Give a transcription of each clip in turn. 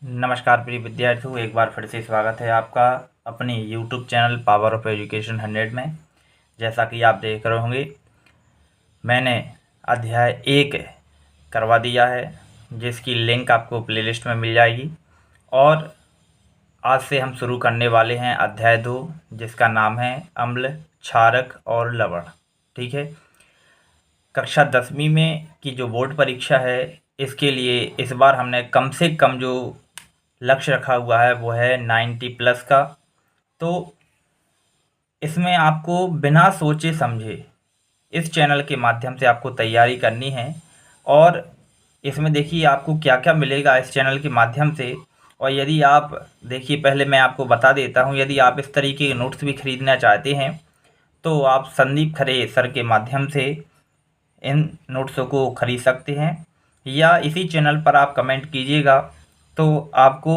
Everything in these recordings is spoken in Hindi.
नमस्कार प्रिय विद्यार्थियों, एक बार फिर से स्वागत है आपका अपने YouTube channel power of education 100 में। जैसा कि आप देख रहे होंगे, मैंने अध्याय 1 करवा दिया है, जिसकी लिंक आपको प्लेलिस्ट में मिल जाएगी। और आज से हम शुरू करने वाले हैं अध्याय 2, जिसका नाम है अम्ल, क्षारक और लवण। ठीक है। कक्षा 10वीं में की जो बोर्ड परीक्षा है, इसके लिए इस बार हमने कम से कम जो लक्ष्य रखा हुआ है वो है 90 प्लस का। तो इसमें आपको बिना सोचे समझे इस चैनल के माध्यम से आपको तैयारी करनी है। और इसमें देखिए आपको क्या क्या मिलेगा इस चैनल के माध्यम से। और यदि आप देखिए, पहले मैं आपको बता देता हूँ, यदि आप इस तरीके के नोट्स भी खरीदना चाहते हैं तो आप संदीप खरे सर के माध्यम से इन नोट्सों को खरीद सकते हैं, या इसी चैनल पर आप कमेंट कीजिएगा तो आपको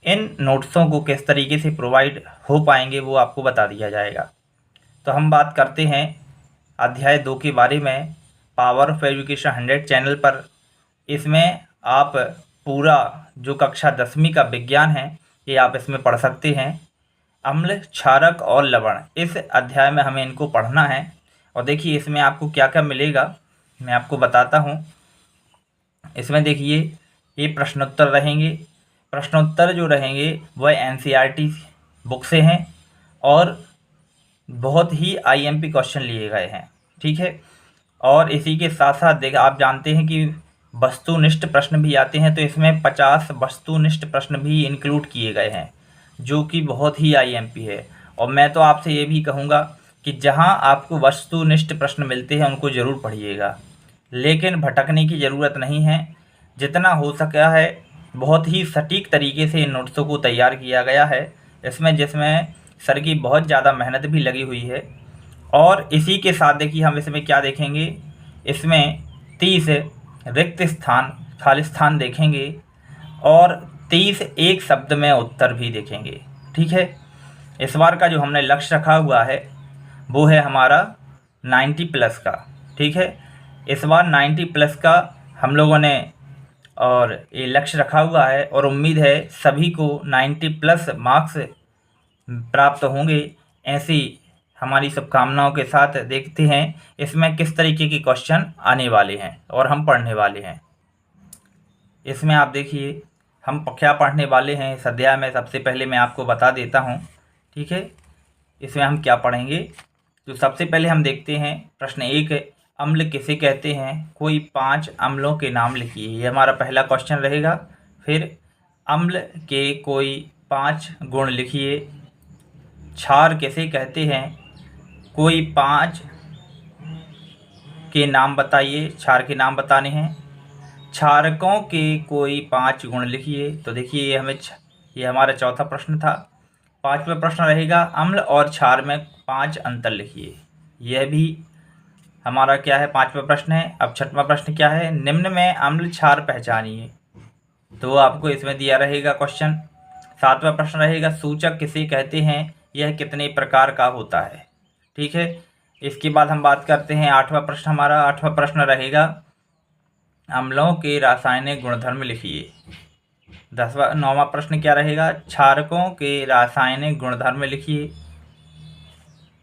इन नोट्सों को किस तरीके से प्रोवाइड हो पाएंगे वो आपको बता दिया जाएगा। तो हम बात करते हैं अध्याय 2 के बारे में पावर ऑफ एजुकेशन 100 चैनल पर। इसमें आप पूरा जो कक्षा 10वीं का विज्ञान है ये आप इसमें पढ़ सकते हैं। अम्ल, क्षारक और लवण, इस अध्याय में हमें इनको पढ़ना है। और देखिए इसमें आपको क्या क्या मिलेगा मैं आपको बताता हूँ। इसमें देखिए ये प्रश्नोत्तर रहेंगे। प्रश्नोत्तर जो रहेंगे वह एनसीईआरटी बुक से हैं और बहुत ही आईएमपी क्वेश्चन लिए गए हैं। ठीक है। और इसी के साथ साथ देख, आप जानते हैं कि वस्तुनिष्ठ प्रश्न भी आते हैं, तो इसमें 50 वस्तुनिष्ठ प्रश्न भी इंक्लूड किए गए हैं, जो कि बहुत ही आईएमपी है। और मैं तो आपसे ये भी कहूँगा कि जहाँ आपको वस्तुनिष्ठ प्रश्न मिलते हैं उनको ज़रूर पढ़िएगा, लेकिन भटकने की ज़रूरत नहीं है। जितना हो सका है बहुत ही सटीक तरीके से इन नोट्सों को तैयार किया गया है जिसमें सर की बहुत ज़्यादा मेहनत भी लगी हुई है। और इसी के साथ देखिए हम इसमें क्या देखेंगे, इसमें 30 रिक्त स्थान, खाली स्थान देखेंगे और 30 एक शब्द में उत्तर भी देखेंगे। ठीक है। इस बार का जो हमने लक्ष्य रखा हुआ है वो है हमारा 90 प्लस का। ठीक है। इस बार 90 प्लस का हम लोगों ने और ये लक्ष्य रखा हुआ है, और उम्मीद है सभी को 90 प्लस मार्क्स प्राप्त होंगे। ऐसी हमारी शुभकामनाओं के साथ देखते हैं इसमें किस तरीके के क्वेश्चन आने वाले हैं और हम पढ़ने वाले हैं। इसमें आप देखिए हम क्या पढ़ने वाले हैं इस अध्याय में, सबसे पहले मैं आपको बता देता हूँ। ठीक है। इसमें हम क्या पढ़ेंगे, तो सबसे पहले हम देखते हैं प्रश्न 1, अम्ल किसे कहते हैं, कोई 5 अम्लों के नाम लिखिए। ये हमारा पहला क्वेश्चन रहेगा। फिर अम्ल के कोई 5 गुण लिखिए। क्षार किसे कहते हैं, कोई 5 के नाम बताइए, क्षार के नाम बताने हैं। क्षारकों के कोई 5 गुण लिखिए। तो देखिए ये हमारा चौथा प्रश्न था। 5वां प्रश्न रहेगा अम्ल और क्षार में 5 अंतर लिखिए। यह भी हमारा क्या है, 5वां प्रश्न है। अब 6वां प्रश्न क्या है, निम्न में अम्ल क्षार पहचानिए। तो आपको इसमें दिया रहेगा क्वेश्चन। 7वां प्रश्न रहेगा सूचक किसे कहते हैं, यह कितने प्रकार का होता है। ठीक है। इसके बाद हम बात करते हैं 8वां प्रश्न। हमारा 8वां प्रश्न रहेगा अम्लों के रासायनिक गुणधर्म लिखिए। 9वां प्रश्न क्या रहेगा, क्षारकों के रासायनिक गुणधर्म लिखिए।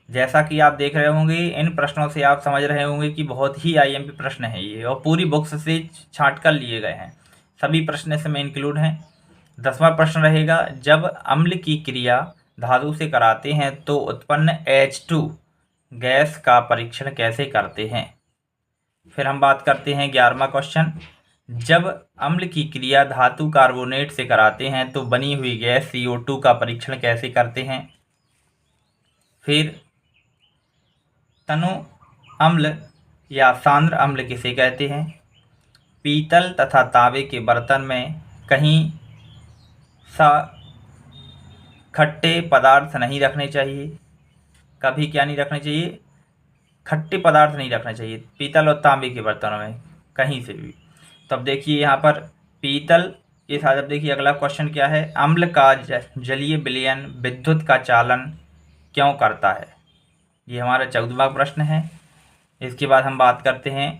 जैसा कि आप देख रहे होंगे इन प्रश्नों से आप समझ रहे होंगे कि बहुत ही आईएमपी प्रश्न है ये, और पूरी बुक्स से छांट कर लिए गए हैं। सभी प्रश्न इसमें इंक्लूड हैं। 10वां प्रश्न रहेगा जब अम्ल की क्रिया धातु से कराते हैं तो उत्पन्न H2 गैस का परीक्षण कैसे करते हैं। फिर हम बात करते हैं 11वां क्वेश्चन, जब अम्ल की क्रिया धातु कार्बोनेट से कराते हैं तो बनी हुई गैस CO2 का परीक्षण कैसे करते हैं। फिर तनु अम्ल या सांद्र अम्ल किसे कहते हैं। पीतल तथा तांबे के बर्तन में कहीं सा खट्टे पदार्थ नहीं रखने चाहिए। कभी क्या नहीं रखने चाहिए, खट्टे पदार्थ नहीं रखने चाहिए पीतल और तांबे के बर्तनों में कहीं से भी। तब देखिए यहाँ पर पीतल के साथ, अब देखिए अगला क्वेश्चन क्या है, अम्ल का जलीय विलयन विद्युत का चालन क्यों करता है। ये हमारा 14वां प्रश्न है। इसके बाद हम बात करते हैं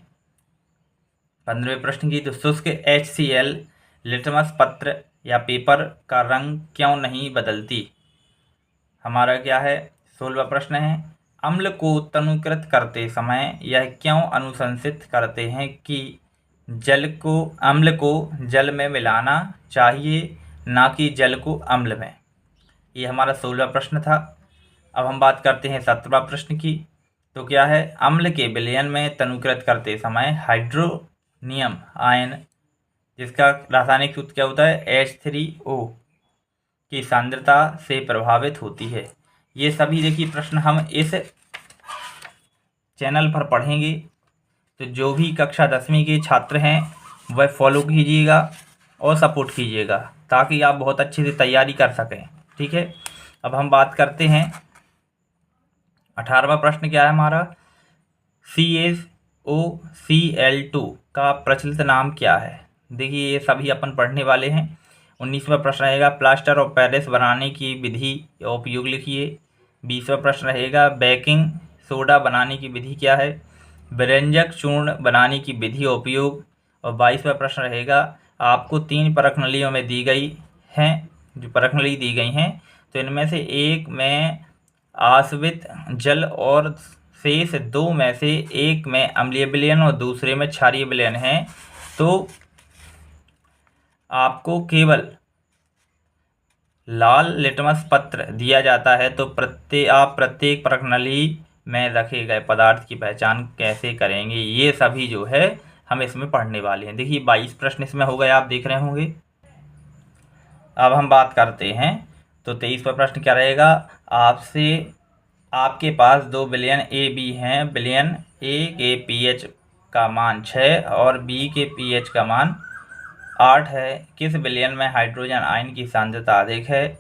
15वें प्रश्न की, तो शुष्क HCl लिटमस पत्र या पेपर का रंग क्यों नहीं बदलती। हमारा क्या है 16वां प्रश्न है, अम्ल को तनुकृत करते समय यह क्यों अनुशंसित करते हैं कि अम्ल को जल में मिलाना चाहिए, ना कि जल को अम्ल में। ये हमारा 16वां प्रश्न था। अब हम बात करते हैं 17वां प्रश्न की। तो क्या है, अम्ल के विलयन में तनुकृत करते समय हाइड्रोनियम आयन, जिसका रासायनिक सूत्र क्या होता है H3O, की सांद्रता से प्रभावित होती है। ये सभी देखिए प्रश्न हम इस चैनल पर पढ़ेंगे, तो जो भी कक्षा 10वीं के छात्र हैं वह फॉलो कीजिएगा और सपोर्ट कीजिएगा, ताकि आप बहुत अच्छे से तैयारी कर सकें। ठीक है, अब हम बात करते हैं 18वां प्रश्न क्या है हमारा, CaOCl2 का प्रचलित नाम क्या है। देखिए ये सभी अपन पढ़ने वाले हैं। 19वां प्रश्न रहेगा, प्लास्टर ऑफ पेरिस बनाने की विधि या उपयोग लिखिए। 20वां प्रश्न रहेगा, बेकिंग सोडा बनाने की विधि क्या है। व्यंजक चूर्ण बनाने की विधि और उपयोग। और 22वां प्रश्न रहेगा, आपको 3 परखनलियों में दी गई हैं, जो परखनली दी गई हैं, तो इनमें से एक में आश्रित जल और शेष 2 में से एक में अम्लीय विलयन और दूसरे में क्षारीय विलयन है, तो आपको केवल लाल लिटमस पत्र दिया जाता है। तो आप प्रत्येक परखनली में रखे गए पदार्थ की पहचान कैसे करेंगे, ये सभी जो है हम इसमें पढ़ने वाले हैं। देखिए 22 प्रश्न इसमें हो गए, आप देख रहे होंगे। अब हम बात करते हैं, तो 23वां प्रश्न क्या रहेगा, आपके पास 2 विलयन ए बी हैं। विलयन ए के pH का मान 6 और बी के pH का मान 8 है। किस विलयन में हाइड्रोजन आयन की सांद्रता अधिक है।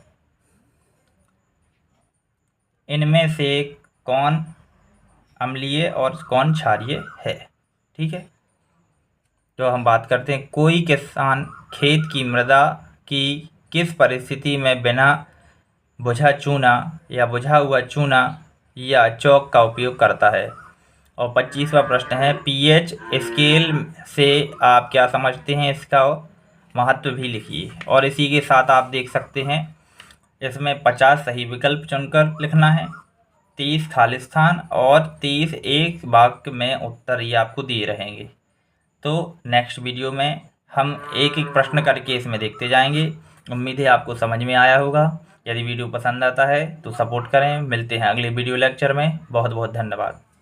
इनमें से कौन अम्लीय और कौन क्षारीय है। ठीक है, तो हम बात करते हैं, कोई किसान खेत की मृदा की किस परिस्थिति में बिना बुझा चूना या बुझा हुआ चूना या चौक का उपयोग करता है। और 25वां प्रश्न है, pH स्केल से आप क्या समझते हैं, इसका महत्व भी लिखिए। और इसी के साथ आप देख सकते हैं इसमें 50 सही विकल्प चुनकर लिखना है, 30 खाली स्थान और 30 एक वाक्य में उत्तर ये आपको दिए रहेंगे। तो नेक्स्ट वीडियो में हम एक एक प्रश्न करके इसमें देखते जाएंगे। उम्मीद है आपको समझ में आया होगा। यदि वीडियो पसंद आता है तो सपोर्ट करें। मिलते हैं अगले वीडियो लेक्चर में। बहुत बहुत धन्यवाद।